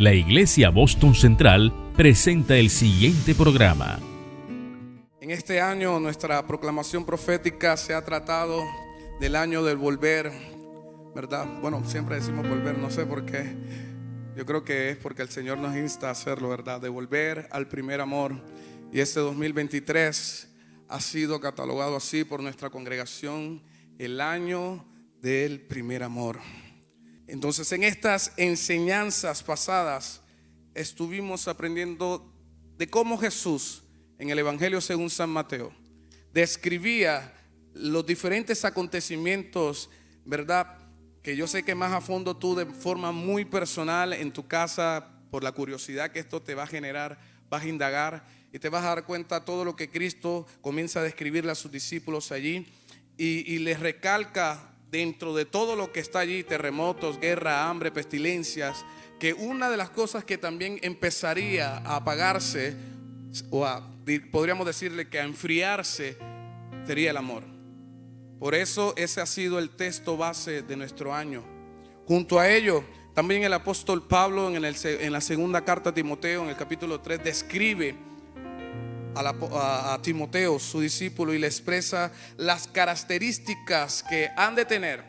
La Iglesia Boston Central presenta el siguiente programa. En este año nuestra proclamación profética se ha tratado del año del volver, ¿verdad? Bueno, siempre decimos volver, no sé por qué. Yo creo que es porque el Señor nos insta a hacerlo, ¿verdad? De volver al primer amor. Y este 2023 ha sido catalogado así por nuestra congregación, el año del primer amor. Entonces, en estas enseñanzas pasadas estuvimos aprendiendo de cómo Jesús, en el Evangelio según San Mateo, describía los diferentes acontecimientos, ¿verdad? Que yo sé que más a fondo tú, de forma muy personal en tu casa, por la curiosidad que esto te va a generar, vas a indagar y te vas a dar cuenta de todo lo que Cristo comienza a describirle a sus discípulos allí y les recalca dentro de todo lo que está allí: terremotos, guerra, hambre, pestilencias, que una de las cosas que también empezaría a apagarse, o podríamos decirle que a enfriarse, sería el amor. Por eso ese ha sido el texto base de nuestro año. Junto a ello, también el apóstol Pablo en la segunda carta a Timoteo, en el capítulo 3, describe a Timoteo, su discípulo, y le expresa las características que han de tener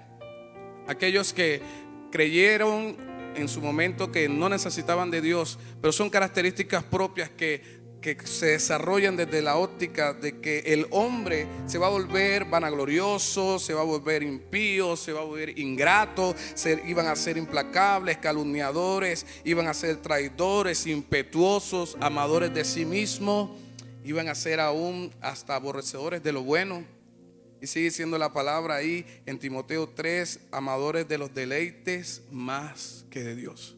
aquellos que creyeron en su momento que no necesitaban de Dios, pero son características propias que se desarrollan desde la óptica de que el hombre se va a volver vanaglorioso, se va a volver impío, se va a volver ingrato, iban a ser implacables, calumniadores, iban a ser traidores, impetuosos, amadores de sí mismos, iban a ser aún hasta aborrecedores de lo bueno. Y sigue siendo la palabra ahí en Timoteo 3, amadores de los deleites más que de Dios.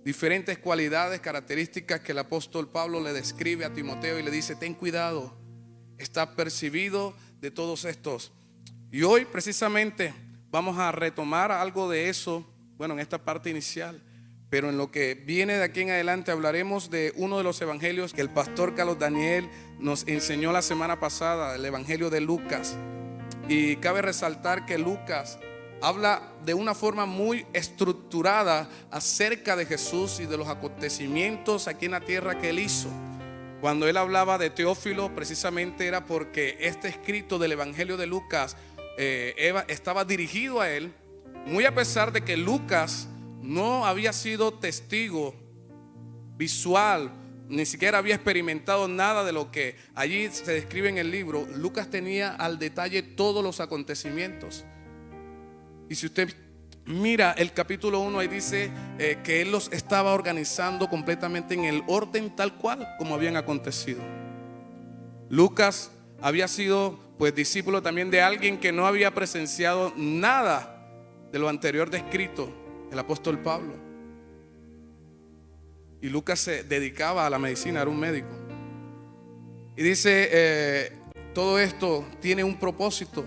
Diferentes cualidades, características que el apóstol Pablo le describe a Timoteo y le dice: ten cuidado, está percibido de todos estos. Y hoy precisamente vamos a retomar algo de eso, bueno, en esta parte inicial. Pero en lo que viene de aquí en adelante hablaremos de uno de los evangelios que el pastor Carlos Daniel nos enseñó la semana pasada, el evangelio de Lucas. Y cabe resaltar que Lucas habla de una forma muy estructurada acerca de Jesús y de los acontecimientos aquí en la tierra que él hizo. Cuando él hablaba de Teófilo, precisamente era porque este escrito del evangelio de Lucas estaba dirigido a él, muy a pesar de que Lucas no había sido testigo visual, ni siquiera había experimentado nada de lo que allí se describe en el libro. Lucas tenía al detalle todos los acontecimientos. Y si usted mira el capítulo 1, ahí dice que él los estaba organizando completamente en el orden tal cual como habían acontecido. Lucas había sido pues discípulo también de alguien que no había presenciado nada de lo anterior descrito, el apóstol Pablo. Y Lucas se dedicaba a la medicina, era un médico. Y dice, todo esto tiene un propósito,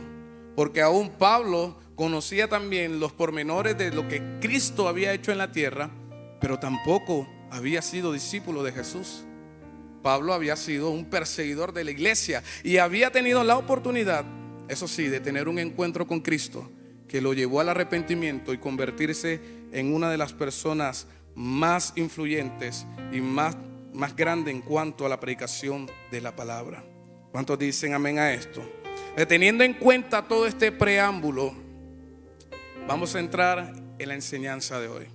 porque aún Pablo conocía también los pormenores de lo que Cristo había hecho en la tierra, pero tampoco había sido discípulo de Jesús. Pablo había sido un perseguidor de la iglesia y había tenido la oportunidad, eso sí, de tener un encuentro con Cristo que lo llevó al arrepentimiento y convertirse en una de las personas más influyentes y más grande en cuanto a la predicación de la palabra. ¿Cuántos dicen amén a esto? Teniendo en cuenta todo este preámbulo, vamos a entrar en la enseñanza de hoy.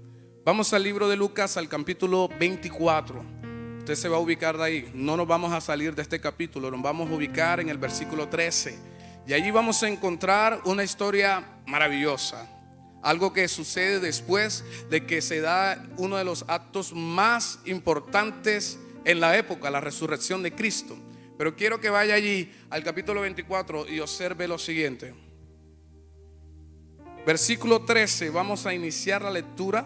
Vamos al libro de Lucas, al capítulo 24. Usted se va a ubicar de ahí. No nos vamos a salir de este capítulo, nos vamos a ubicar en el versículo 13. Y allí vamos a encontrar una historia maravillosa. Algo que sucede después de que se da uno de los actos más importantes en la época, la resurrección de Cristo. Pero quiero que vaya allí al capítulo 24 y observe lo siguiente. Versículo 13, vamos a iniciar la lectura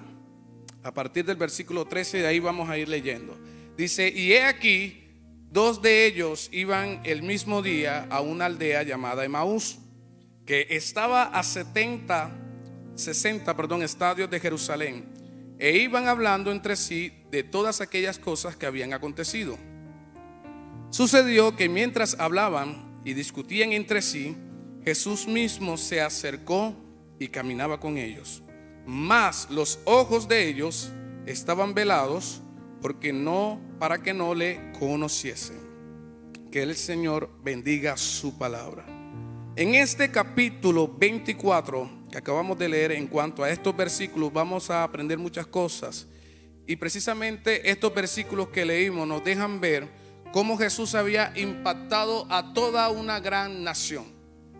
a partir del versículo 13, de ahí vamos a ir leyendo. Dice: y he aquí, dos de ellos iban el mismo día a una aldea llamada Emaús, que estaba a 60 estadios de Jerusalén, e iban hablando entre sí de todas aquellas cosas que habían acontecido. Sucedió que mientras hablaban y discutían entre sí, Jesús mismo se acercó y caminaba con ellos. Mas los ojos de ellos estaban velados para que no le conociesen. Que el Señor bendiga su palabra. En este capítulo 24 que acabamos de leer, en cuanto a estos versículos, vamos a aprender muchas cosas. Y precisamente estos versículos que leímos nos dejan ver cómo Jesús había impactado a toda una gran nación,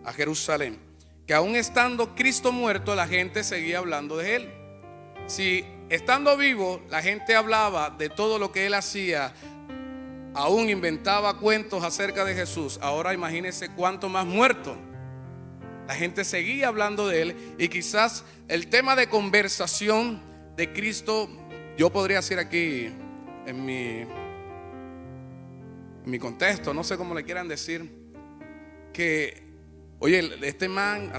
a Jerusalén. Que aún estando Cristo muerto, la gente seguía hablando de Él. Si estando vivo la gente hablaba de todo lo que Él hacía, aún inventaba cuentos acerca de Jesús, ahora imagínense cuánto más muerto. La gente seguía hablando de Él, y quizás el tema de conversación de Cristo, yo podría decir aquí en mi contexto, no sé cómo le quieran decir, que oye, este man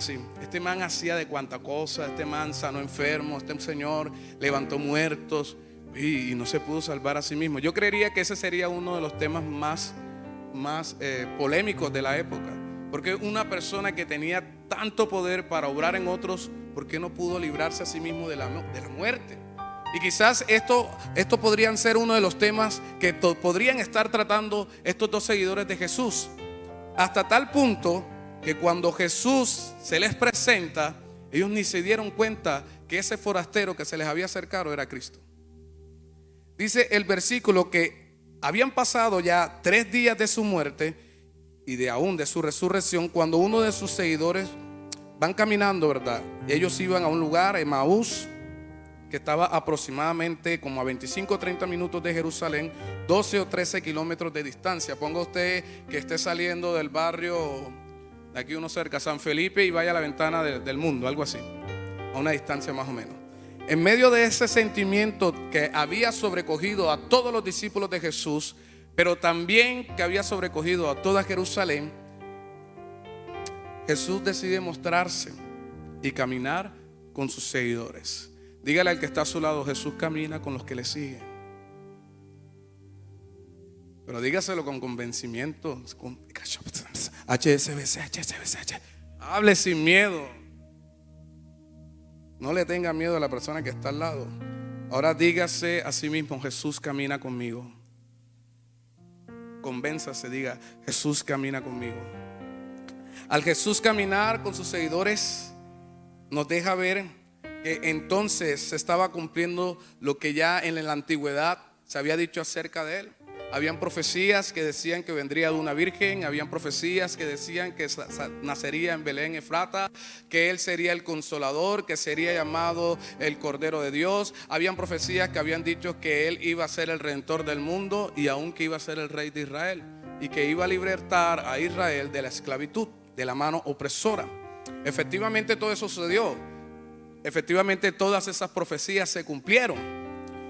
hacía de cuanta cosa, este man sanó enfermos, este señor levantó muertos y no se pudo salvar a sí mismo. Yo creería que ese sería uno de los temas más polémicos de la época, porque una persona que tenía tanto poder para obrar en otros, ¿por qué no pudo librarse a sí mismo de la muerte? Y quizás esto podrían ser uno de los temas que podrían estar tratando estos dos seguidores de Jesús, hasta tal punto que cuando Jesús se les presenta, ellos ni se dieron cuenta que ese forastero que se les había acercado era Cristo. Dice el versículo que habían pasado ya 3 días de su muerte y aún de su resurrección, cuando uno de sus seguidores van caminando, ¿verdad? Ellos iban a un lugar, Emaús, que estaba aproximadamente como a 25 o 30 minutos de Jerusalén, 12 o 13 kilómetros de distancia. Ponga usted que esté saliendo del barrio de aquí uno cerca, San Felipe, y vaya a la ventana del mundo, algo así, a una distancia más o menos. En medio de ese sentimiento que había sobrecogido a todos los discípulos de Jesús, pero también que había sobrecogido a toda Jerusalén, Jesús decide mostrarse y caminar con sus seguidores. Dígale al que está a su lado: Jesús camina con los que le siguen. Pero dígaselo con convencimiento, con HSBC. Hable sin miedo. No le tenga miedo a la persona que está al lado. Ahora dígase a sí mismo: Jesús camina conmigo. Convénzase, diga: Jesús camina conmigo. Al Jesús caminar con sus seguidores, nos deja ver que entonces se estaba cumpliendo lo que ya en la antigüedad se había dicho acerca de Él. Habían profecías que decían que vendría de una virgen, habían profecías que decían que nacería en Belén Efrata, que Él sería el consolador, que sería llamado el Cordero de Dios. Habían profecías que habían dicho que Él iba a ser el Redentor del mundo, y aún que iba a ser el Rey de Israel, y que iba a libertar a Israel de la esclavitud, de la mano opresora. Efectivamente todo eso sucedió. Efectivamente todas esas profecías se cumplieron.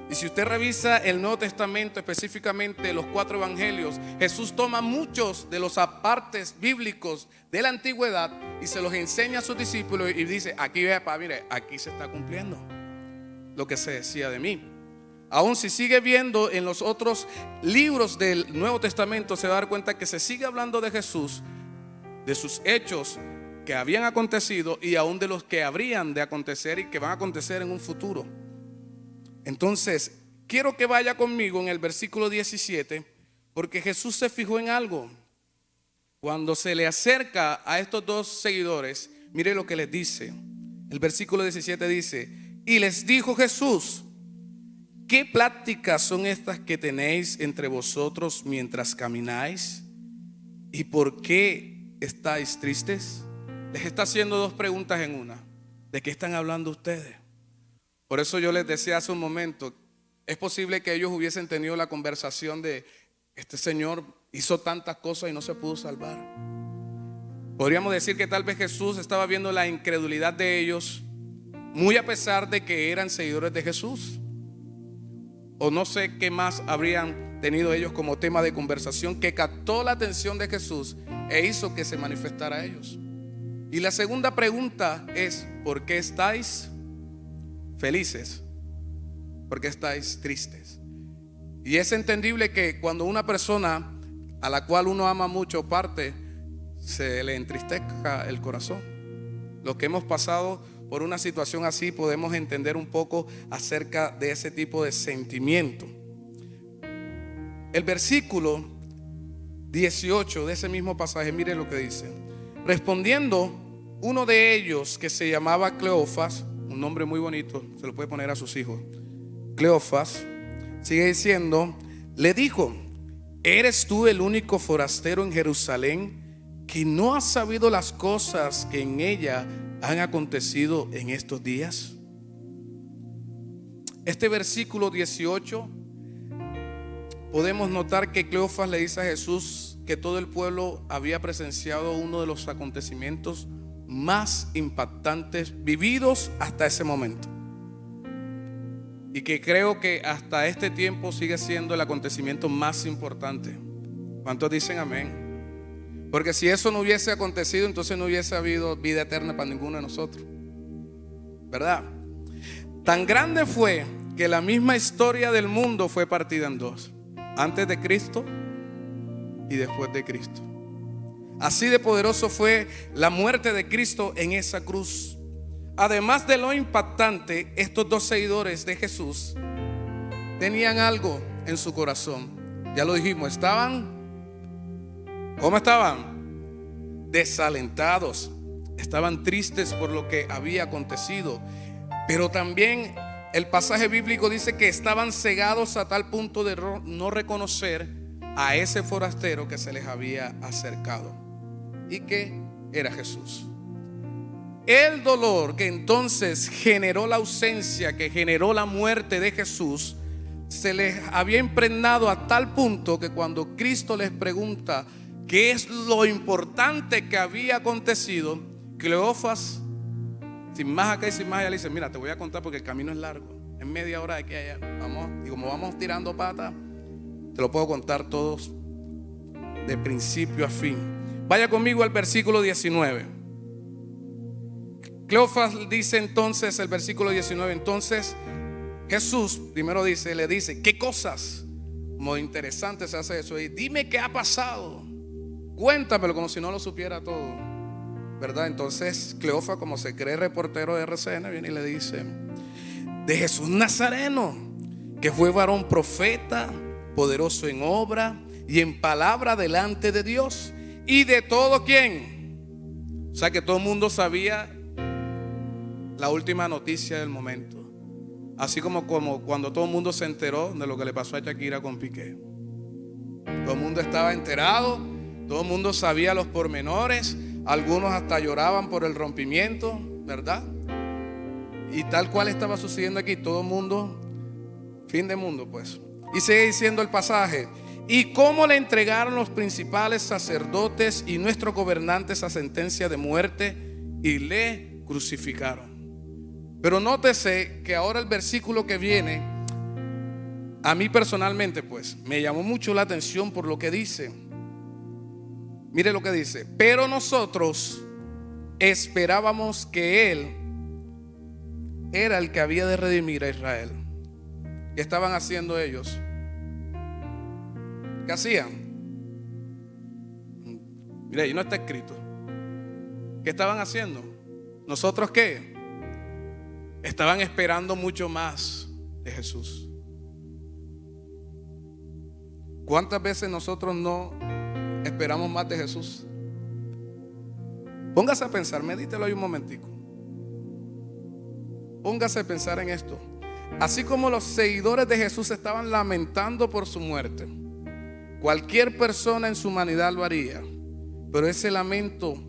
Y si usted revisa el Nuevo Testamento, específicamente los 4 evangelios, Jesús toma muchos de los apartes bíblicos de la antigüedad y se los enseña a sus discípulos y dice: aquí ve, mire, aquí se está cumpliendo lo que se decía de mí. Aún si sigue viendo en los otros libros del Nuevo Testamento, se va a dar cuenta que se sigue hablando de Jesús, de sus hechos que habían acontecido y aún de los que habrían de acontecer y que van a acontecer en un futuro. Entonces, quiero que vaya conmigo en el versículo 17, porque Jesús se fijó en algo. Cuando se le acerca a estos dos seguidores, mire lo que les dice. El versículo 17 dice: y les dijo Jesús: ¿qué pláticas son estas que tenéis entre vosotros mientras camináis? ¿Y por qué estáis tristes? Les está haciendo 2 preguntas en una. ¿De qué están hablando ustedes? Por eso yo les decía hace un momento, es posible que ellos hubiesen tenido la conversación de: este señor hizo tantas cosas y no se pudo salvar. Podríamos decir que tal vez Jesús estaba viendo la incredulidad de ellos, muy a pesar de que eran seguidores de Jesús. O no sé qué más habrían tenido ellos como tema de conversación que captó la atención de Jesús e hizo que se manifestara a ellos. Y la segunda pregunta es: ¿por qué estáis felices? ¿Por qué estáis tristes? Y es entendible que cuando una persona a la cual uno ama mucho parte, se le entristezca el corazón. Los que hemos pasado por una situación así, podemos entender un poco acerca de ese tipo de sentimiento. El versículo 18 de ese mismo pasaje, mire lo que dice. Respondiendo uno de ellos, que se llamaba Cleofas, un nombre muy bonito, se lo puede poner a sus hijos, Cleofas, sigue diciendo, le dijo: ¿eres tú el único forastero en Jerusalén que no has sabido las cosas que en ella han acontecido en estos días? Este versículo 18, podemos notar que Cleofas le dice a Jesús que todo el pueblo había presenciado uno de los acontecimientos más impactantes vividos hasta ese momento, y que creo que hasta este tiempo sigue siendo el acontecimiento más importante. ¿Cuántos dicen amén? Porque si eso no hubiese acontecido, entonces no hubiese habido vida eterna para ninguno de nosotros, ¿verdad? Tan grande fue que la misma historia del mundo fue partida en dos: antes de Cristo y después de Cristo. Así de poderoso fue la muerte de Cristo en esa cruz. Además de lo impactante, estos dos seguidores de Jesús tenían algo en su corazón. Ya lo dijimos, ¿cómo estaban? Desalentados, estaban tristes por lo que había acontecido. Pero también el pasaje bíblico dice que estaban cegados a tal punto de no reconocer a ese forastero que se les había acercado y que era Jesús. El dolor que entonces generó la ausencia, que generó la muerte de Jesús, se les había impregnado a tal punto que cuando Cristo les pregunta qué es lo importante que había acontecido, Cleofas, sin más acá y sin más allá, le dice: mira, te voy a contar porque el camino es largo, es media hora de aquí a allá, vamos, y como vamos tirando patas, te lo puedo contar todos de principio a fin. Vaya conmigo al versículo 19. Cleofas dice entonces, el versículo 19, entonces Jesús primero le dice, ¿qué cosas? Muy interesante se hace eso. Y dime qué ha pasado, cuéntamelo, como si no lo supiera todo, ¿verdad? Entonces Cleofas, como se cree reportero de RCN, viene y le dice: de Jesús Nazareno, que fue varón profeta, poderoso en obra y en palabra delante de Dios y de todo. ¿Quién? O sea que todo el mundo sabía la última noticia del momento, así como cuando todo el mundo se enteró de lo que le pasó a Shakira con Piqué. Todo el mundo estaba enterado, todo el mundo sabía los pormenores, algunos hasta lloraban por el rompimiento, ¿verdad? Y tal cual estaba sucediendo aquí, todo el mundo, fin de mundo pues. Y sigue diciendo el pasaje: y cómo le entregaron los principales sacerdotes y nuestros gobernantes a sentencia de muerte y le crucificaron. Pero nótese que ahora el versículo que viene, a mí personalmente pues me llamó mucho la atención por lo que dice. Mire lo que dice: pero nosotros esperábamos que Él era el que había de redimir a Israel. ¿Qué estaban haciendo ellos? ¿Qué hacían? Mire, ahí no está escrito. ¿Qué estaban haciendo? ¿Nosotros qué? Estaban esperando mucho más de Jesús. ¿Cuántas veces nosotros no esperamos más de Jesús? Póngase a pensar, medítelo ahí un momentico. Póngase a pensar en esto. Así como los seguidores de Jesús estaban lamentando por su muerte, cualquier persona en su humanidad lo haría, pero ese lamento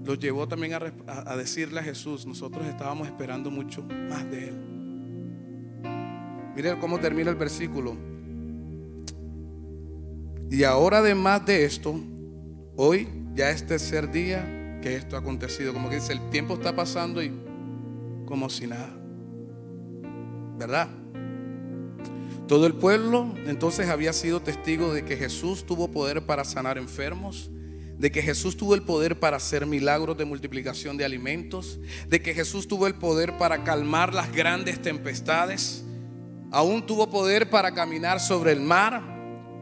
los llevó también a decirle a Jesús: nosotros estábamos esperando mucho más de Él. Miren cómo termina el versículo: y ahora además de esto, hoy ya es tercer día que esto ha acontecido. Como que dice, el tiempo está pasando y como si nada, ¿verdad? Todo el pueblo entonces había sido testigo de que Jesús tuvo poder para sanar enfermos, de que Jesús tuvo el poder para hacer milagros de multiplicación de alimentos, de que Jesús tuvo el poder para calmar las grandes tempestades, aún tuvo poder para caminar sobre el mar,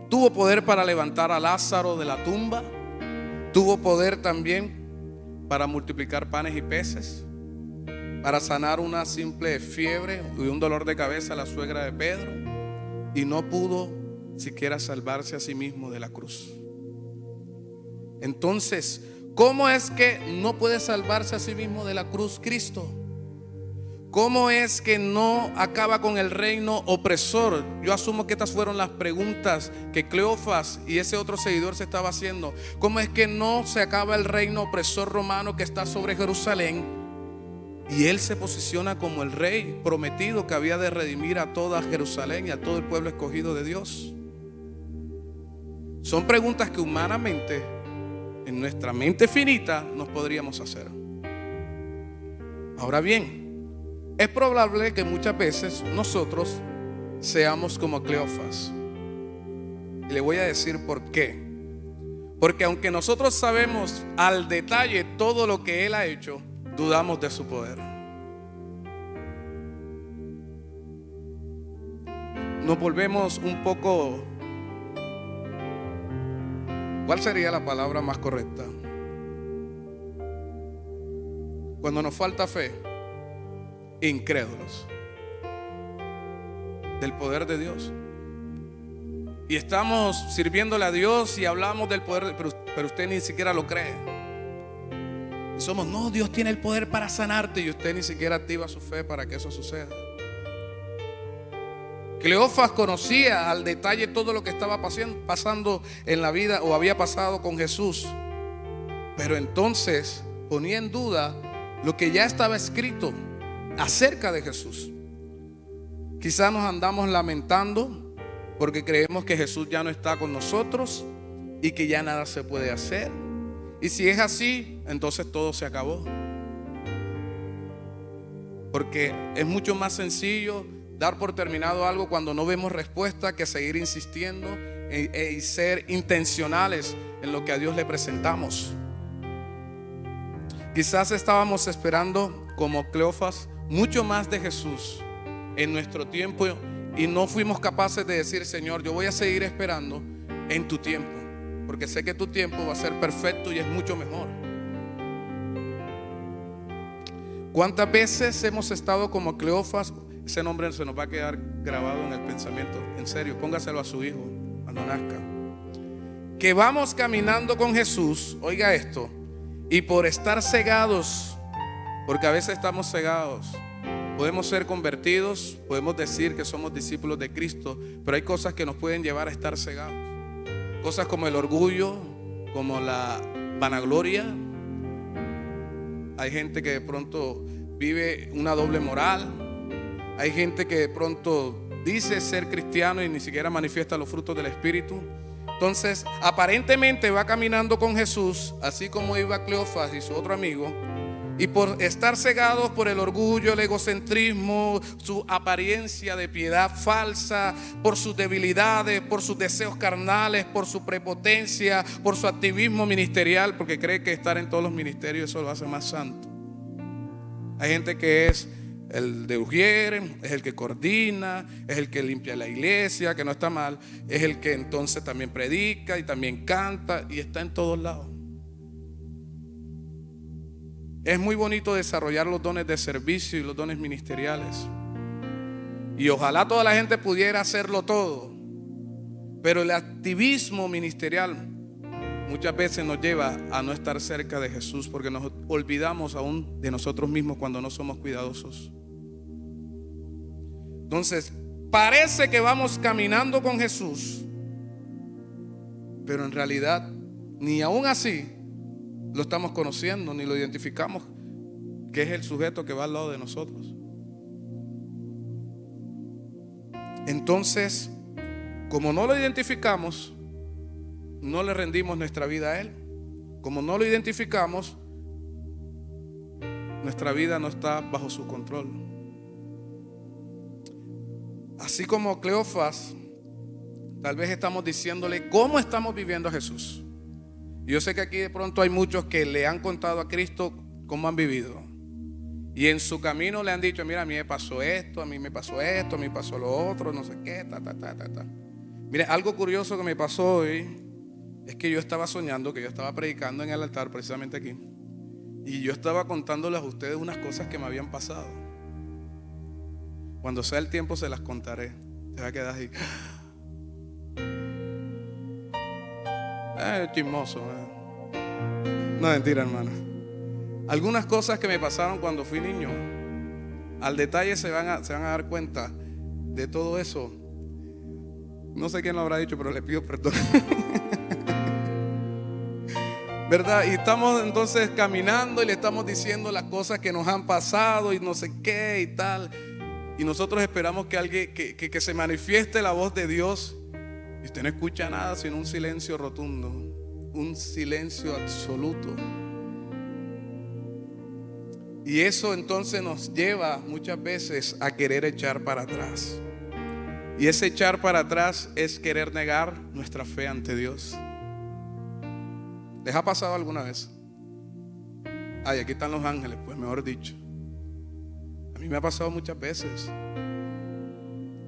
tuvo poder para levantar a Lázaro de la tumba, tuvo poder también para multiplicar panes y peces, para sanar una simple fiebre y un dolor de cabeza a la suegra de Pedro, y no pudo siquiera salvarse a sí mismo de la cruz. Entonces, ¿cómo es que no puede salvarse a sí mismo de la cruz Cristo? ¿Cómo es que no acaba con el reino opresor? Yo asumo que estas fueron las preguntas que Cleofas y ese otro seguidor se estaba haciendo. ¿Cómo es que no se acaba el reino opresor romano que está sobre Jerusalén? Y él se posiciona como el rey prometido que había de redimir a toda Jerusalén y a todo el pueblo escogido de Dios. Son preguntas que humanamente, en nuestra mente finita, nos podríamos hacer. Ahora bien, es probable que muchas veces nosotros seamos como Cleofas. Y le voy a decir por qué. Porque aunque nosotros sabemos al detalle todo lo que Él ha hecho, dudamos de su poder. Nos volvemos un poco, ¿cuál sería la palabra más correcta? Cuando nos falta fe, incrédulos del poder de Dios. Y estamos sirviéndole a Dios y hablamos del poder, pero usted ni siquiera lo cree. Y somos, no, Dios tiene el poder para sanarte, y usted ni siquiera activa su fe para que eso suceda. Cleofas conocía al detalle todo lo que estaba pasando en la vida o había pasado con Jesús, pero entonces ponía en duda lo que ya estaba escrito acerca de Jesús. Quizás nos andamos lamentando porque creemos que Jesús ya no está con nosotros y que ya nada se puede hacer. Y si es así, entonces todo se acabó. Porque es mucho más sencillo dar por terminado algo cuando no vemos respuesta que seguir insistiendo y ser intencionales en lo que a Dios le presentamos. Quizás estábamos esperando, como Cleofas, mucho más de Jesús en nuestro tiempo y no fuimos capaces de decir, Señor, yo voy a seguir esperando en tu tiempo, porque sé que tu tiempo va a ser perfecto y es mucho mejor. ¿Cuántas veces hemos estado como Cleofas? Ese nombre se nos va a quedar grabado en el pensamiento. En serio, póngaselo a su hijo cuando nazca. Que vamos caminando con Jesús, oiga esto, y por estar cegados, porque a veces estamos cegados, podemos ser convertidos, podemos decir que somos discípulos de Cristo, pero hay cosas que nos pueden llevar a estar cegados. Cosas como el orgullo, como la vanagloria. Hay gente que de pronto vive una doble moral. Hay gente que de pronto dice ser cristiano y ni siquiera manifiesta los frutos del Espíritu. Entonces, aparentemente va caminando con Jesús, así como iba Cleofas y su otro amigo, y por estar cegados por el orgullo, el egocentrismo, su apariencia de piedad falsa, por sus debilidades, por sus deseos carnales, por su prepotencia, por su activismo ministerial, porque cree que estar en todos los ministerios eso lo hace más santo. Hay gente que es el de Ujier, es el que coordina, es el que limpia la iglesia, que no está mal, es el que entonces también predica y también canta y está en todos lados. Es muy bonito desarrollar los dones de servicio y los dones ministeriales, y ojalá toda la gente pudiera hacerlo todo, pero el activismo ministerial muchas veces nos lleva a no estar cerca de Jesús, porque nos olvidamos aún de nosotros mismos cuando no somos cuidadosos. Entonces, parece que vamos caminando con Jesús, pero en realidad ni aún así lo estamos conociendo, ni lo identificamos, que es el sujeto que va al lado de nosotros. Entonces, como no lo identificamos, no le rendimos nuestra vida a Él. Como no lo identificamos, nuestra vida no está bajo su control. Así como Cleofas, tal vez estamos diciéndole cómo estamos viviendo a Jesús. Y yo sé que aquí de pronto hay muchos que le han contado a Cristo cómo han vivido, y en su camino le han dicho, mira, a mí me pasó esto, a mí me pasó esto, a mí me pasó lo otro, no sé qué, Mire, algo curioso que me pasó hoy es que yo estaba soñando que yo estaba predicando en el altar, precisamente aquí, Y yo estaba contándoles a ustedes unas cosas que me habían pasado. Cuando sea el tiempo se las contaré. Te va a quedar así. Chismoso. No, mentira, hermano. Algunas cosas que me pasaron cuando fui niño, al detalle se van a dar cuenta de todo eso. No sé quién lo habrá dicho, pero le pido perdón. ¿Verdad? Y estamos entonces caminando y le estamos diciendo las cosas que nos han pasado y no sé qué y tal. Y nosotros esperamos que alguien que se manifieste la voz de Dios. Y usted no escucha nada sino un silencio rotundo, un silencio absoluto. Y eso entonces nos lleva muchas veces a querer echar para atrás. Y ese echar para atrás es querer negar nuestra fe ante Dios. ¿Les ha pasado alguna vez? Ay, aquí están los ángeles, pues mejor dicho. A mí me ha pasado muchas veces.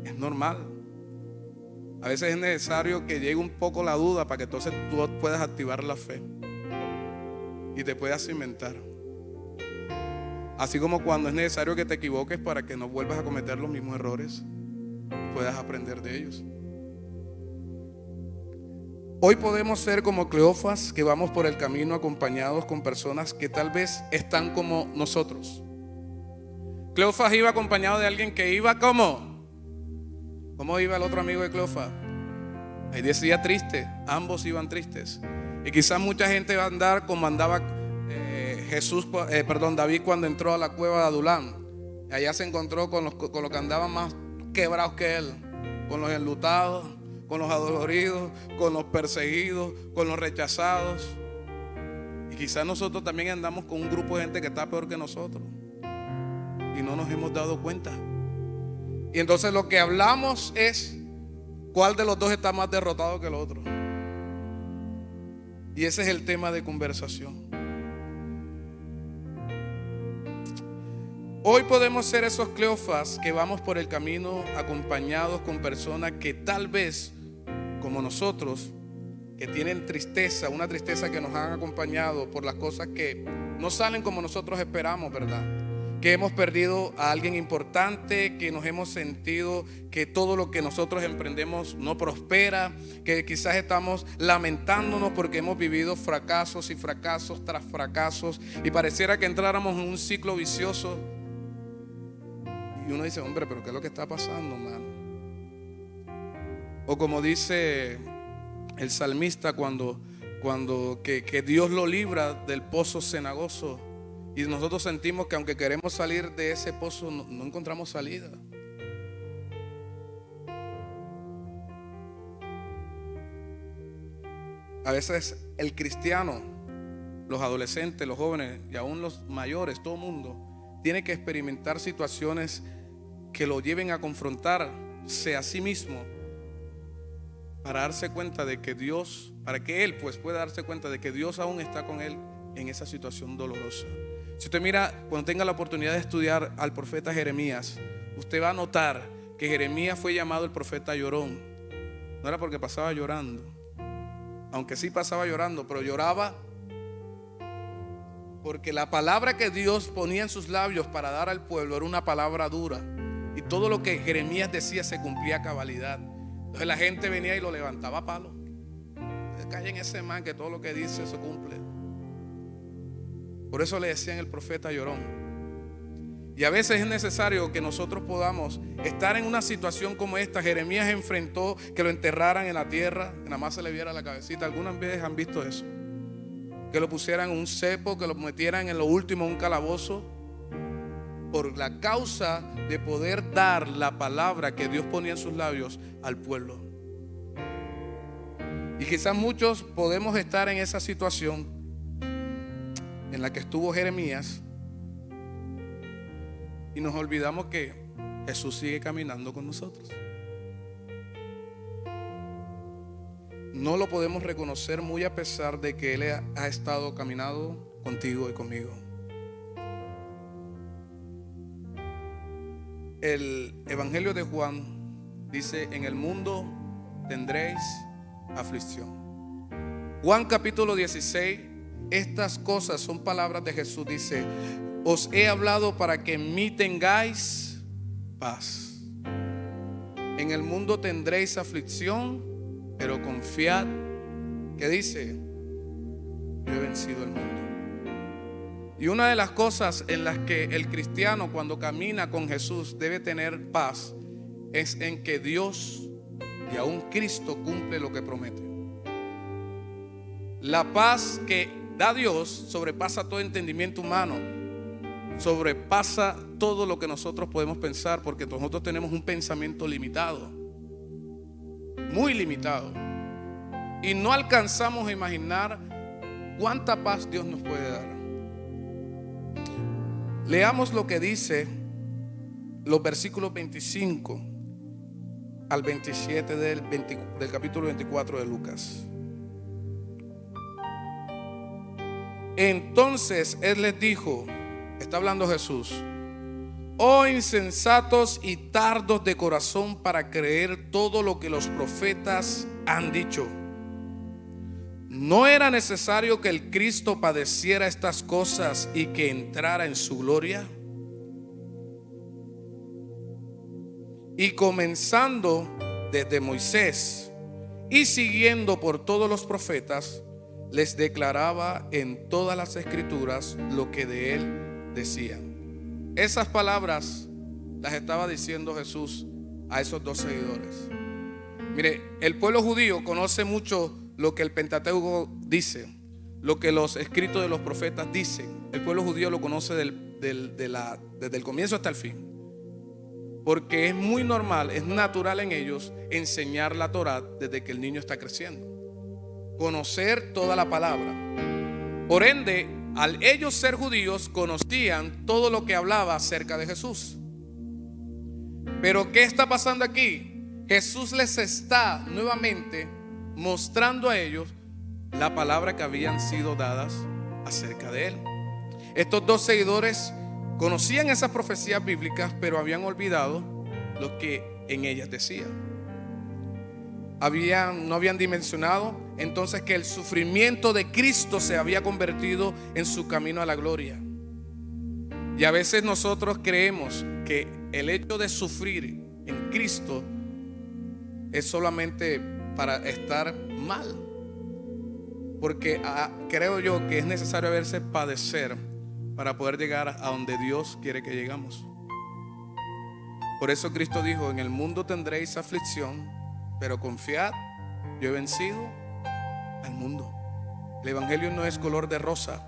Es normal. A veces es necesario que llegue un poco la duda para que entonces tú puedas activar la fe y te puedas cimentar. Así como cuando es necesario que te equivoques para que no vuelvas a cometer los mismos errores y puedas aprender de ellos. Hoy podemos ser como Cleofas, que vamos por el camino acompañados con personas que tal vez están como nosotros. Cleofas iba acompañado de alguien que iba como... ¿Cómo iba el otro amigo de Cleofas? Ahí decía triste, ambos iban tristes. Y quizás mucha gente va a andar como andaba David cuando entró a la cueva de Adulán. Allá se encontró con los que andaban más quebrados que él, con los enlutados, con los adoloridos, con los perseguidos, con los rechazados. Y quizás nosotros también andamos con un grupo de gente que está peor que nosotros y no nos hemos dado cuenta. Y entonces lo que hablamos es cuál de los dos está más derrotado que el otro. Y ese es el tema de conversación. Hoy podemos ser esos Cleofas que vamos por el camino acompañados con personas que tal vez, como nosotros, que tienen tristeza, una tristeza que nos han acompañado por las cosas que no salen como nosotros esperamos, ¿verdad? Que hemos perdido a alguien importante, que nos hemos sentido que todo lo que nosotros emprendemos no prospera, que quizás estamos lamentándonos porque hemos vivido fracasos y fracasos tras fracasos y pareciera que entráramos en un ciclo vicioso. Y uno dice, hombre, pero ¿qué es lo que está pasando, mano? O como dice el salmista cuando que Dios lo libra del pozo cenagoso. Y nosotros sentimos que aunque queremos salir de ese pozo, no encontramos salida. A veces el cristiano, los adolescentes, los jóvenes y aún los mayores, todo el mundo, tiene que experimentar situaciones que lo lleven a confrontarse a sí mismo para darse cuenta de que Dios, para que él pues pueda darse cuenta de que Dios aún está con él en esa situación dolorosa. Si usted mira, cuando tenga la oportunidad de estudiar al profeta Jeremías, usted va a notar que Jeremías fue llamado el profeta llorón. No era porque pasaba llorando, aunque sí pasaba llorando, pero lloraba porque la palabra que Dios ponía en sus labios para dar al pueblo era una palabra dura. Y todo lo que Jeremías decía se cumplía a cabalidad. Entonces la gente venía y lo levantaba a palo. Callen ese man que todo lo que dice se cumple. Por eso le decían el profeta llorón. Y a veces es necesario que nosotros podamos estar en una situación como esta. Jeremías enfrentó que lo enterraran en la tierra, que nada más se le viera la cabecita. Algunas veces han visto eso. Que lo pusieran en un cepo, que lo metieran en lo último en un calabozo, por la causa de poder dar la palabra que Dios ponía en sus labios al pueblo. Y quizás muchos podemos estar en esa situación en la que estuvo Jeremías y nos olvidamos que Jesús sigue caminando con nosotros. No lo podemos reconocer muy a pesar de que Él ha estado caminando contigo y conmigo. El Evangelio de Juan dice: en el mundo tendréis aflicción. Juan capítulo 16 estas cosas son palabras de Jesús. Dice: os he hablado para que en mí tengáis paz. En el mundo tendréis aflicción, pero confiad. ¿Qué dice? Yo he vencido el mundo. Y una de las cosas en las que el cristiano, cuando camina con Jesús, debe tener paz, es en que Dios y aún Cristo cumple lo que promete. La paz que da Dios sobrepasa todo entendimiento humano, sobrepasa todo lo que nosotros podemos pensar, porque nosotros tenemos un pensamiento limitado, muy limitado, y no alcanzamos a imaginar cuánta paz Dios nos puede dar. Leamos lo que dice los versículos 25 al 27 del capítulo 24 de Lucas. Entonces él les dijo, está hablando Jesús: oh insensatos y tardos de corazón para creer todo lo que los profetas han dicho. ¿No era necesario que el Cristo padeciera estas cosas y que entrara en su gloria? Y comenzando desde Moisés y siguiendo por todos los profetas, les declaraba en todas las escrituras lo que de él decían. Esas palabras las estaba diciendo Jesús a esos dos seguidores. Mire, el pueblo judío conoce mucho lo que el Pentateuco dice, lo que los escritos de los profetas dicen. El pueblo judío lo conoce desde el comienzo hasta el fin, porque es muy normal, es natural en ellos enseñar la Torá desde que el niño está creciendo, conocer toda la palabra. Por ende, al ellos ser judíos, conocían todo lo que hablaba acerca de Jesús. Pero ¿qué está pasando aquí? Jesús les está nuevamente mostrando a ellos la palabra que habían sido dadas acerca de él. Estos dos seguidores conocían esas profecías bíblicas, pero habían olvidado lo que en ellas decía. No habían dimensionado entonces que el sufrimiento de Cristo se había convertido en su camino a la gloria. Y a veces nosotros creemos que el hecho de sufrir en Cristo es solamente para estar mal, porque creo yo que es necesario a veces padecer para poder llegar a donde Dios quiere que llegamos. Por eso Cristo dijo: en el mundo tendréis aflicción, pero confiad, yo he vencido al mundo. El evangelio no es color de rosa.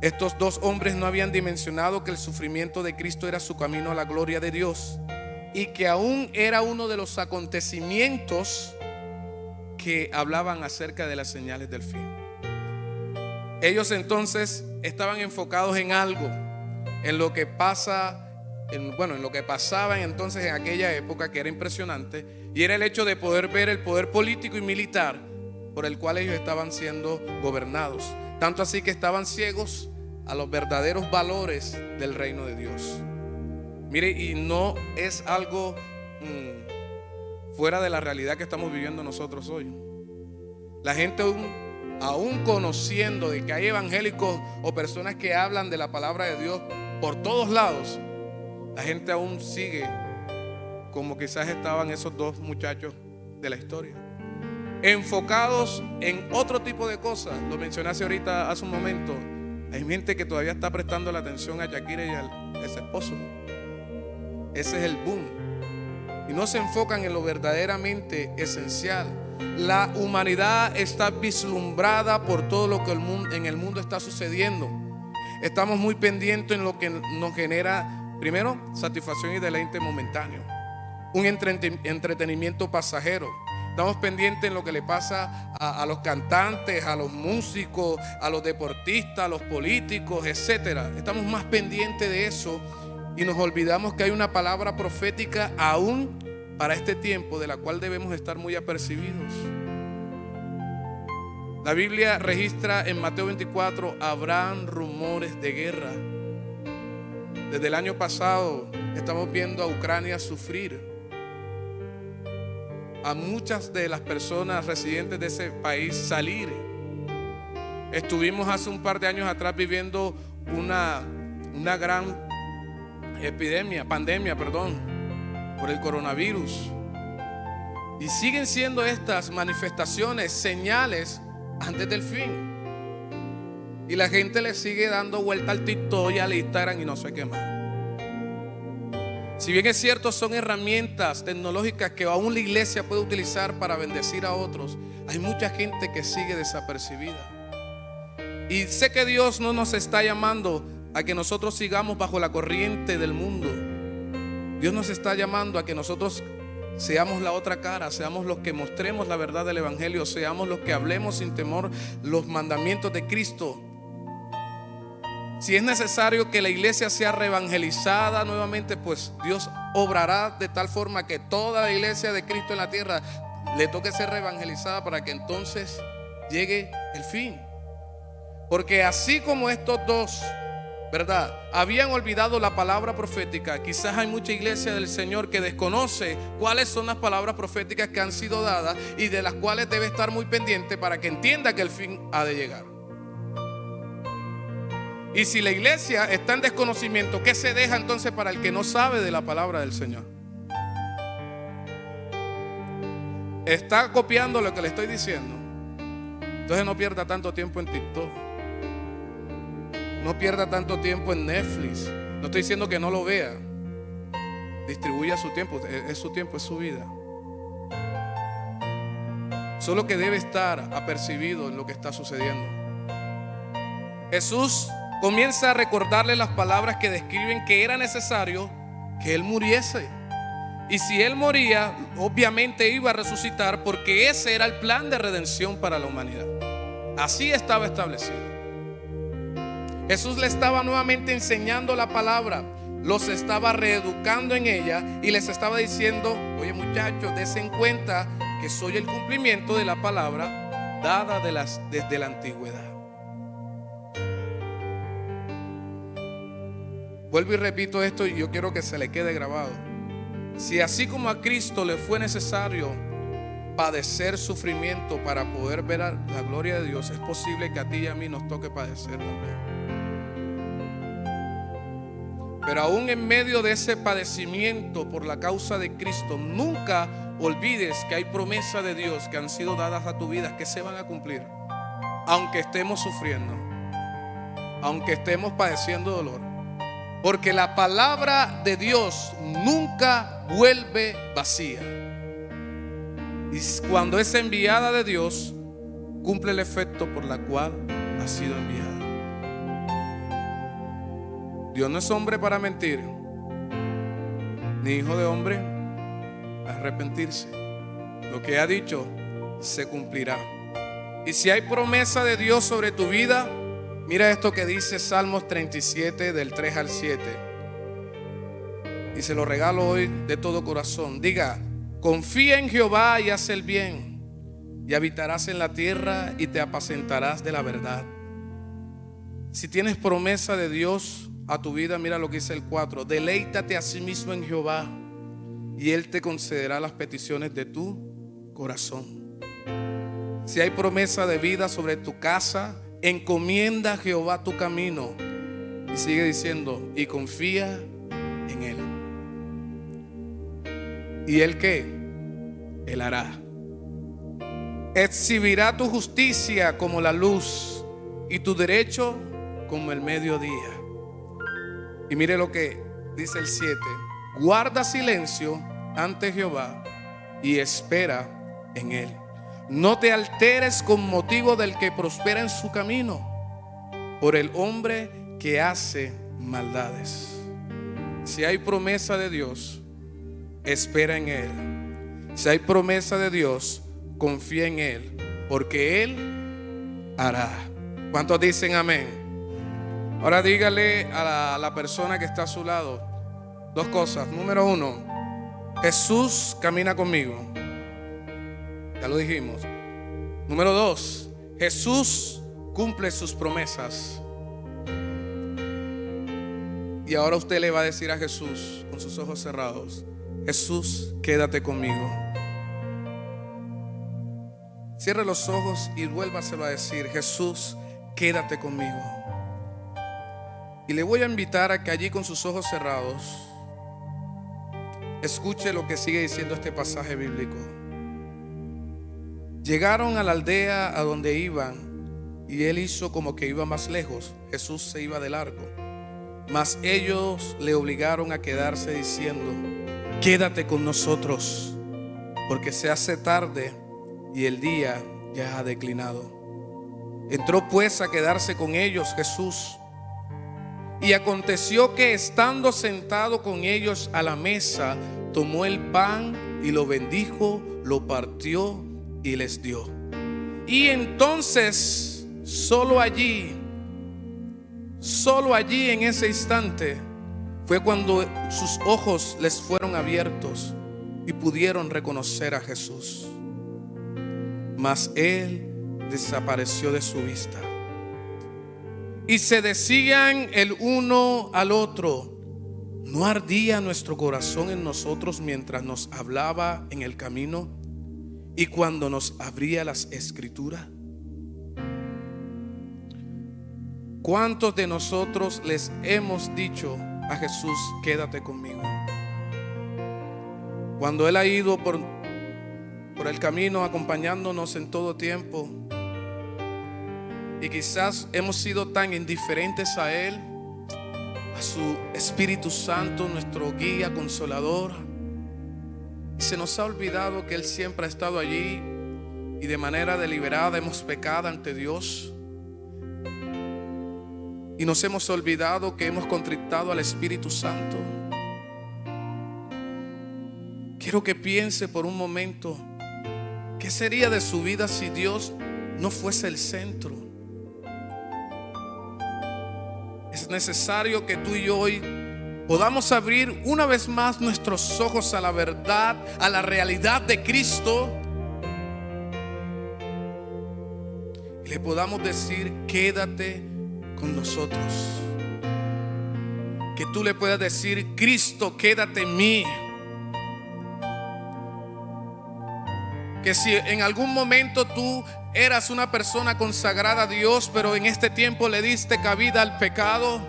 Estos dos hombres no habían dimensionado que el sufrimiento de Cristo era su camino a la gloria de Dios, y que aún era uno de los acontecimientos que hablaban acerca de las señales del fin. Ellos entonces estaban enfocados en algo, en lo que en lo que pasaba entonces en aquella época, que era impresionante, y era el hecho de poder ver el poder político y militar por el cual ellos estaban siendo gobernados. Tanto así que estaban ciegos a los verdaderos valores del reino de Dios. Mire, y no es algo fuera de la realidad que estamos viviendo nosotros hoy. La gente aún conociendo de que hay evangélicos o personas que hablan de la palabra de Dios por todos lados, la gente aún sigue como quizás estaban esos dos muchachos de la historia, enfocados en otro tipo de cosas. Lo mencioné ahorita hace un momento. Hay gente que todavía está prestando la atención a Shakira y a ese esposo. Ese es el boom, y no se enfocan en lo verdaderamente esencial. La humanidad está vislumbrada por todo lo que en el mundo está sucediendo. Estamos muy pendientes en lo que nos genera, primero, satisfacción y deleite momentáneo, un entretenimiento pasajero. Estamos pendientes en lo que le pasa a los cantantes, a los músicos, a los deportistas, a los políticos, etcétera. Estamos más pendientes de eso y nos olvidamos que hay una palabra profética aún para este tiempo, de la cual debemos estar muy apercibidos. La Biblia registra en Mateo 24: habrán rumores de guerra. Desde el año pasado estamos viendo a Ucrania sufrir, a muchas de las personas residentes de ese país salir Estuvimos hace un par de años atrás viviendo una gran pandemia, por el coronavirus. Y siguen siendo estas manifestaciones señales antes del fin. Y la gente le sigue dando vuelta al TikTok y al Instagram y no sé qué más. Si bien es cierto, son herramientas tecnológicas que aún la iglesia puede utilizar para bendecir a otros, hay mucha gente que sigue desapercibida. Y sé que Dios no nos está llamando a que nosotros sigamos bajo la corriente del mundo. Dios nos está llamando a que nosotros seamos la otra cara, seamos los que mostremos la verdad del evangelio, seamos los que hablemos sin temor los mandamientos de Cristo. Si es necesario que la iglesia sea reevangelizada nuevamente, pues Dios obrará de tal forma que toda la iglesia de Cristo en la tierra le toque ser reevangelizada para que entonces llegue el fin. Porque así como estos dos, ¿verdad?, habían olvidado la palabra profética, quizás hay mucha iglesia del Señor que desconoce cuáles son las palabras proféticas que han sido dadas y de las cuales debe estar muy pendiente para que entienda que el fin ha de llegar. Y si la iglesia está en desconocimiento, ¿qué se deja entonces para el que no sabe de la palabra del Señor? Está copiando lo que le estoy diciendo. Entonces no pierda tanto tiempo en TikTok. No pierda tanto tiempo en Netflix. No estoy diciendo que no lo vea. Distribuya su tiempo. Es su tiempo, es su vida. Solo que debe estar apercibido en lo que está sucediendo. Jesús comienza a recordarle las palabras que describen que era necesario que Él muriese. Y si Él moría, obviamente iba a resucitar, porque ese era el plan de redención para la humanidad. Así estaba establecido. Jesús le estaba nuevamente enseñando la palabra, los estaba reeducando en ella y les estaba diciendo: oye muchachos, dense en cuenta que soy el cumplimiento de la palabra dada desde la antigüedad. Vuelvo y repito esto y yo quiero que se le quede grabado. Si así como a Cristo le fue necesario padecer sufrimiento para poder ver la gloria de Dios, es posible que a ti y a mí nos toque padecer también. Pero aún en medio de ese padecimiento por la causa de Cristo, nunca olvides que hay promesas de Dios que han sido dadas a tu vida que se van a cumplir. Aunque estemos sufriendo, aunque estemos padeciendo dolor. Porque la palabra de Dios nunca vuelve vacía. Y cuando es enviada de Dios, cumple el efecto por la cual ha sido enviada. Dios no es hombre para mentir, ni hijo de hombre para arrepentirse. Lo que ha dicho se cumplirá. Y si hay promesa de Dios sobre tu vida, mira esto que dice Salmos 37 del 3 al 7. Y se lo regalo hoy de todo corazón. Diga: confía en Jehová y haz el bien, y habitarás en la tierra y te apacentarás de la verdad. Si tienes promesa de Dios a tu vida, mira lo que dice el 4. Deleítate a sí mismo en Jehová, y Él te concederá las peticiones de tu corazón. Si hay promesa de vida sobre tu casa, encomienda a Jehová tu camino. Y sigue diciendo: y confía en Él. ¿Y Él qué? Él hará. Exhibirá tu justicia como la luz y tu derecho como el mediodía. Y mire lo que dice el 7. Guarda silencio ante Jehová y espera en Él. No te alteres con motivo del que prospera en su camino, por el hombre que hace maldades. Si hay promesa de Dios, espera en Él. Si hay promesa de Dios, confía en Él, porque Él hará. ¿Cuántos dicen amén? Ahora dígale a la persona que está a su lado dos cosas. Número 1, Jesús camina conmigo. Ya lo dijimos. Número 2, Jesús cumple sus promesas. Y ahora usted le va a decir a Jesús con sus ojos cerrados: Jesús, quédate conmigo. Cierre los ojos y vuélvaselo a decir: Jesús, quédate conmigo. Y le voy a invitar a que allí con sus ojos cerrados escuche lo que sigue diciendo este pasaje bíblico. Llegaron a la aldea a donde iban, y él hizo como que iba más lejos. Jesús se iba de largo, mas ellos le obligaron a quedarse diciendo: quédate con nosotros, porque se hace tarde y el día ya ha declinado. Entró pues a quedarse con ellos Jesús. Y aconteció que estando sentado con ellos a la mesa, tomó el pan y lo bendijo, lo partió y les dio. Y entonces solo allí en ese instante fue cuando sus ojos les fueron abiertos y pudieron reconocer a Jesús. Mas él desapareció de su vista. Y se decían el uno al otro: ¿no ardía nuestro corazón en nosotros mientras nos hablaba en el camino y cuando nos abría las escrituras? ¿Cuántos de nosotros les hemos dicho a Jesús: quédate conmigo? Cuando Él ha ido por el camino acompañándonos en todo tiempo, y quizás hemos sido tan indiferentes a Él, a su Espíritu Santo, nuestro guía, consolador, y se nos ha olvidado que Él siempre ha estado allí, y de manera deliberada hemos pecado ante Dios, y nos hemos olvidado que hemos contristado al Espíritu Santo. Quiero que piense por un momento: ¿qué sería de su vida si Dios no fuese el centro? Es necesario que tú y yo hoy podamos abrir una vez más nuestros ojos a la verdad, a la realidad de Cristo, y le podamos decir: quédate con nosotros. Que tú le puedas decir: Cristo, quédate en mí. Que si en algún momento tú eras una persona consagrada a Dios, pero en este tiempo le diste cabida al pecado,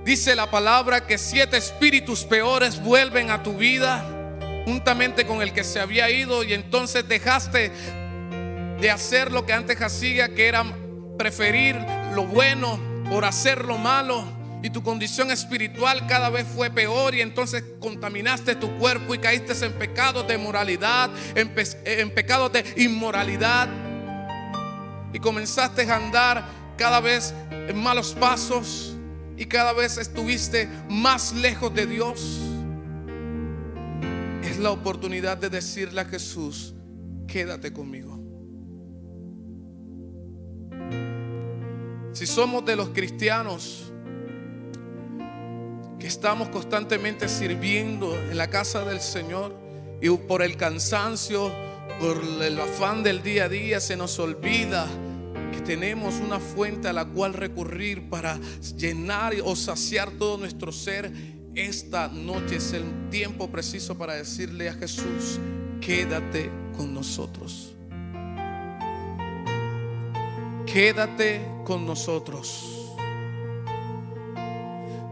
dice la palabra que 7 espíritus peores vuelven a tu vida, juntamente con el que se había ido, y entonces dejaste de hacer lo que antes hacía, que era preferir lo bueno por hacer lo malo. Y tu condición espiritual cada vez fue peor, y entonces contaminaste tu cuerpo y caíste en pecados de moralidad, en pecados de inmoralidad, y comenzaste a andar cada vez en malos pasos, y cada vez estuviste más lejos de Dios. Es la oportunidad de decirle a Jesús: quédate conmigo. Si somos de los cristianos que estamos constantemente sirviendo en la casa del Señor, y por el cansancio, por el afán del día a día, se nos olvida que tenemos una fuente a la cual recurrir para llenar o saciar todo nuestro ser, esta noche es el tiempo preciso para decirle a Jesús: quédate con nosotros. Quédate con nosotros.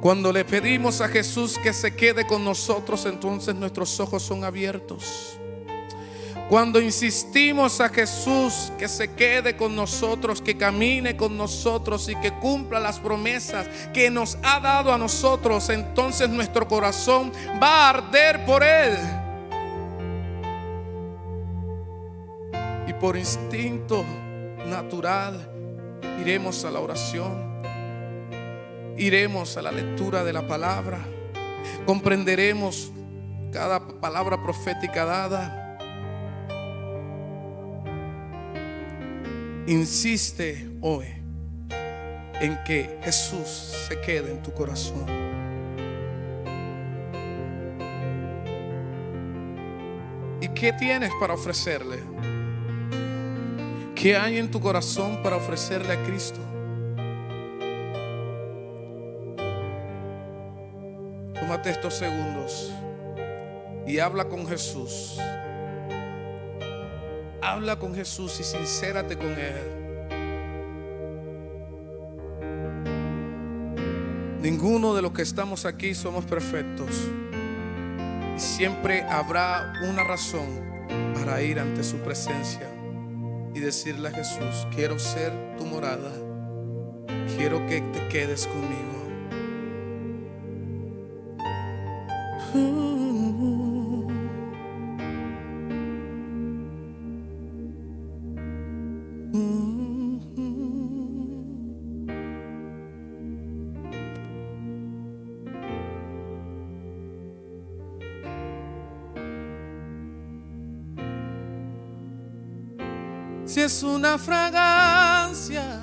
Cuando le pedimos a Jesús que se quede con nosotros, entonces nuestros ojos son abiertos. Cuando insistimos a Jesús que se quede con nosotros, que camine con nosotros y que cumpla las promesas que nos ha dado a nosotros, entonces nuestro corazón va a arder por Él. Y por instinto natural iremos a la oración. Iremos a la lectura de la palabra, comprenderemos cada palabra profética dada. Insiste hoy en que Jesús se quede en tu corazón. ¿Y qué tienes para ofrecerle? ¿Qué hay en tu corazón para ofrecerle a Cristo? Tómate estos segundos y habla con Jesús. Habla con Jesús y sincérate con Él. Ninguno de los que estamos aquí somos perfectos. Y siempre habrá una razón para ir ante su presencia y decirle a Jesús: quiero ser tu morada, quiero que te quedes conmigo. Si es una fragancia,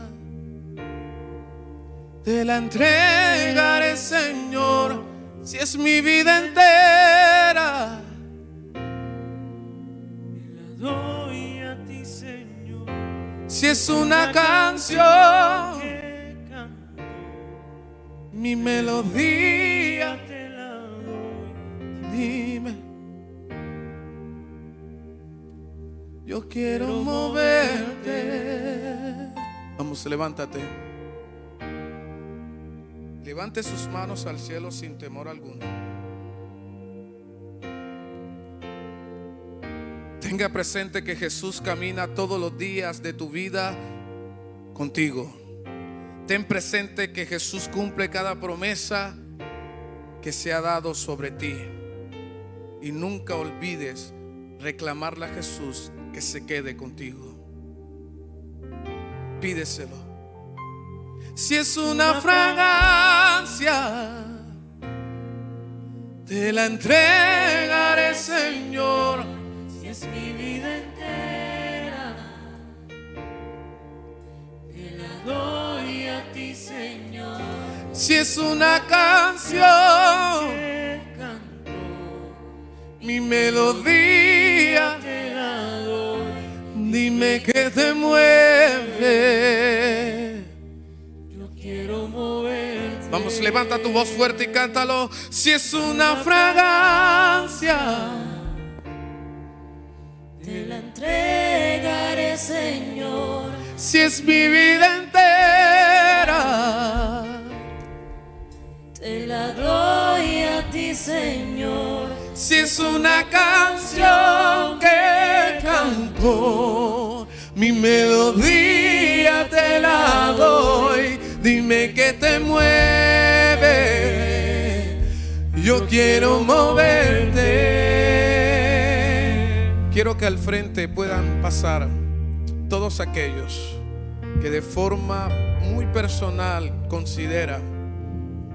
te la entregaré, Señor. Si es mi vida entera, te la doy a ti, Señor. Si es una canción que canto, mi melodía te la doy. Dime, yo quiero moverte. Vamos, levántate. Levante sus manos al cielo sin temor alguno. Tenga presente que Jesús camina todos los días de tu vida contigo. Ten presente que Jesús cumple cada promesa que se ha dado sobre ti. Y nunca olvides reclamarle a Jesús que se quede contigo. Pídeselo. Si es una fragancia, te la entregaré, Señor. Si es mi vida entera, te la doy a ti, Señor. Si es una canción que canto, mi melodía te la doy. Dime qué te mueve. Vamos, levanta tu voz fuerte y cántalo. Si es una fragancia, te la entregaré, Señor. Si es mi vida entera, te la doy a ti, Señor. Si es una canción que canto, mi melodía te la doy. Dime qué te mueve, yo quiero moverte. Quiero que al frente puedan pasar todos aquellos que de forma muy personal considera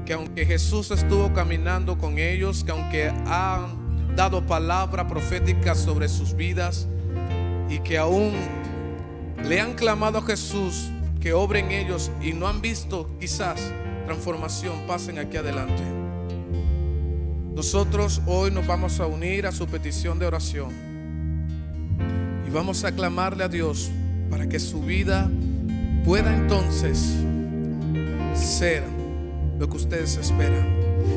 que aunque Jesús estuvo caminando con ellos, que aunque han dado palabra profética sobre sus vidas y que aún le han clamado a Jesús que obre en ellos y no han visto quizás transformación, pasen aquí adelante. Nosotros hoy nos vamos a unir a su petición de oración y vamos a clamarle a Dios para que su vida pueda entonces ser lo que ustedes esperan.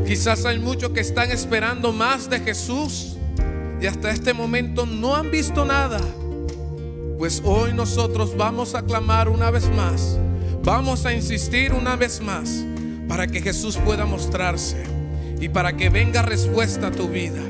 Quizás hay muchos que están esperando más de Jesús y hasta este momento no han visto nada. Pues hoy nosotros vamos a clamar una vez más, vamos a insistir una vez más para que Jesús pueda mostrarse y para que venga respuesta a tu vida.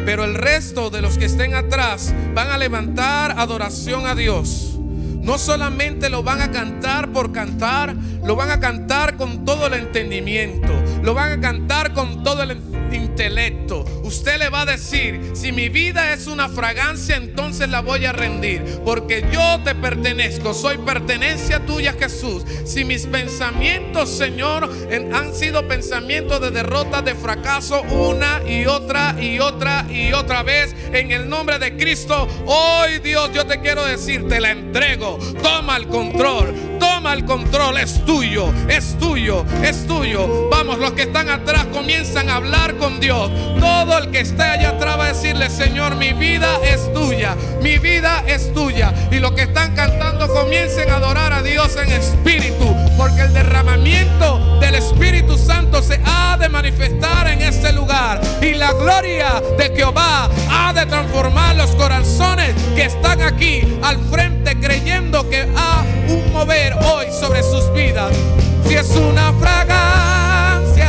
Pero el resto de los que estén atrás van a levantar adoración a Dios. No solamente lo van a cantar por cantar, lo van a cantar con todo el entendimiento, lo van a cantar con todo el intelecto. Usted le va a decir: si mi vida es una fragancia, entonces la voy a rendir, porque yo te pertenezco, soy pertenencia tuya, Jesús. Si mis pensamientos, Señor, han sido pensamientos de derrota, de fracaso, una y otra y otra y otra vez, en el nombre de Cristo, hoy, Dios, yo te quiero decir, te la entrego. Toma el control, toma el control. Es tuyo, es tuyo, es tuyo. Vamos, los que están atrás comienzan a hablar con Dios. Todo el que está allá atrás va a decirle: Señor, mi vida es tuya, mi vida es tuya. Y los que están cantando comiencen a adorar a Dios en espíritu, porque el derramamiento del Espíritu Santo se ha de manifestar en este lugar, y la gloria de Jehová ha de transformar los corazones que están aquí al frente, creyendo que ha un mover hoy sobre sus vidas. Si es una fragancia,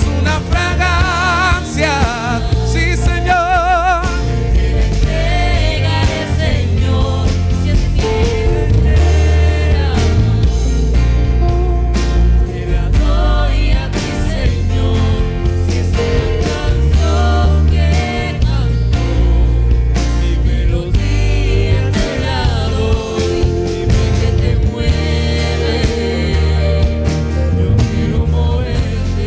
una fragancia, sí Señor. Te la entregaré, Señor, si es mi vida entera. Te la doy a ti, Señor, si es una canción que canto. Mi melodía te la doy, dime que te mueve, yo quiero moverte.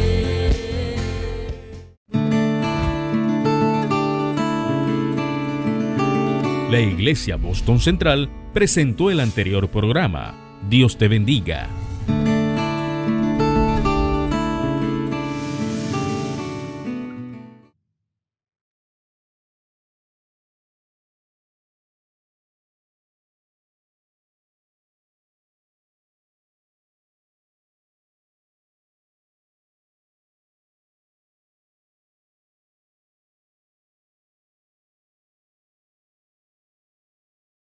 La Iglesia Boston Central presentó el anterior programa. Dios te bendiga.